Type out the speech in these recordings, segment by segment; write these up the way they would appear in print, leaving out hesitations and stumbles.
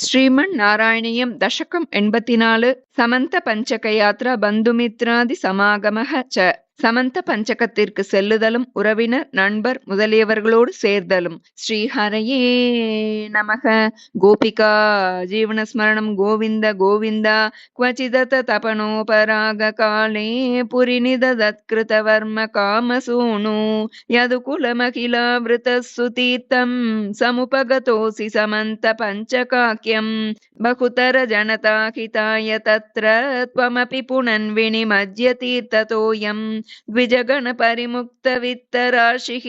ஸ்ரீமன்னாராயணியம் தசகம் 84 சமந்த பஞ்சக யாத்ரா பந்துமித்ராதி சமாகமஹ ச. சமந்த பஞ்சகத்திற்கு செல்லுதலும் உறவினர் நண்பர் முதலியவர்களோடு சேர்தலும். ஸ்ரீஹரையே நமக. கோபிகா ஜீவனஸ்மரணம் கோவிந்த கோவிந்தா. क्वचिदत तपनोपराग काले पुरिनिददत्कृतवर्म कामसूनु यदुकुलमखिलावृतस्सुतीर्थं समुपगतोऽसि समन्त पञ्चकाक्यं बहुतर जनताहिताय तत्र त्वमपि पुनन्विनिमज्य तीर्थतोऽयं द्विजगणपरिमुक्तवित्तराशिः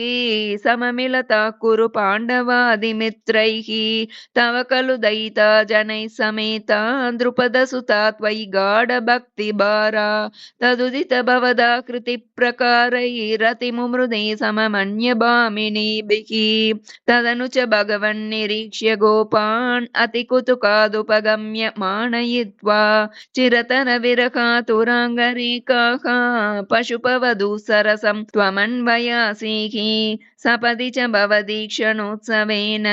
सममिलता कुरु पाण्डवादिमित्रैः तव खलु दयिता जनैः समेता द्रुपदसुता त्वयि गाढभक्तिभारा तदुदित भवदा कृतिप्रकारैरतिमुमृदे सममन्यभामिनीभिः तदनु च भगवन्निरीक्ष्य गोपान् अतिकुतुकादुपगम्य मानयित्वा चिरतरविरहातुराङ्गरेखाः पशुपवधू सरसं त्वमन्वयासीः सपदि च भवदीक्षणोत्सवेन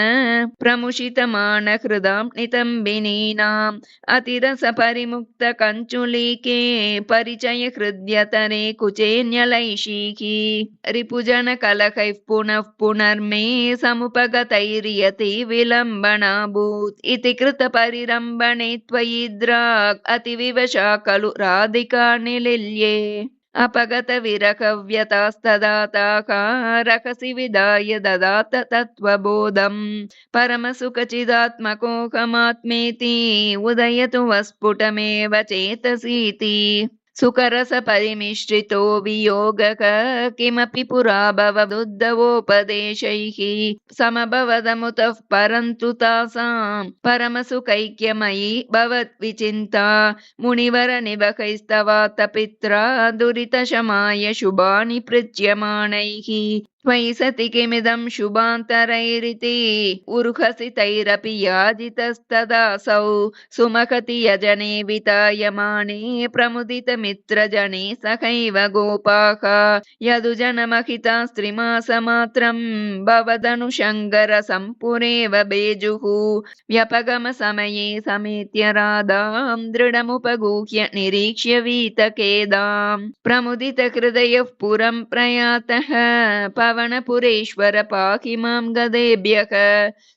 प्रमुषितमानहृदां नितम्बिनीनाम् अतिरसपरिमुक्तकञ्चुलीके परिचयहृद्यतरे कुचेऽन्यलैशीः रिपुजनकलहैः पुनः पुनर्मे समुपगतैर्यति विलम्बनाभूत् इति कृतपरिरम्भणे त्वयिद्राक् अतिविवशा खलु राधिका निलिल्ये अपगत विरहव्यतास्तदाताः रहसि विदाय ददात तत्त्वबोधम् परमसुखचिदात्मकोऽहमात्मेति उदयतु वस्फुटमेव चेतसीति सुखरसपरिमिश्रितो वियोगः किमपि पुरा भवदुद्धवोपदेशैः समभवदमुतः परन्तु तासां परमसुखैक्यमयी भवद्विचिन्ता मुनिवरनिभकैस्तवात पित्रा दुरितशमाय शुभानि पृज्यमाणैः त्वयि सति किमिदं शुभान्तरैरिति उर्हसि तैरपि याजितस्तदासौ सुमहति यजने वितायमाने प्रमुदितमित्रजने सहैव गोपाः यदुजनमहिता स्त्रीमासमात्रं भवदनुशङ्करसम्पुरेव बेजुः व्यपगमसमये समेत्य राधां दृढमुपगूह्य निरीक्ष्य वीतकेदां प्रमुदितहृदयः पुरं प्रयातः पवनपुरेश्वर पाहि मां गदेभ्यः.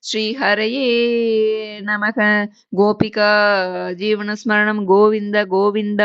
श्रीहरये नमः. गोपिका जीवनस्मरणं गोविन्द गोविन्द.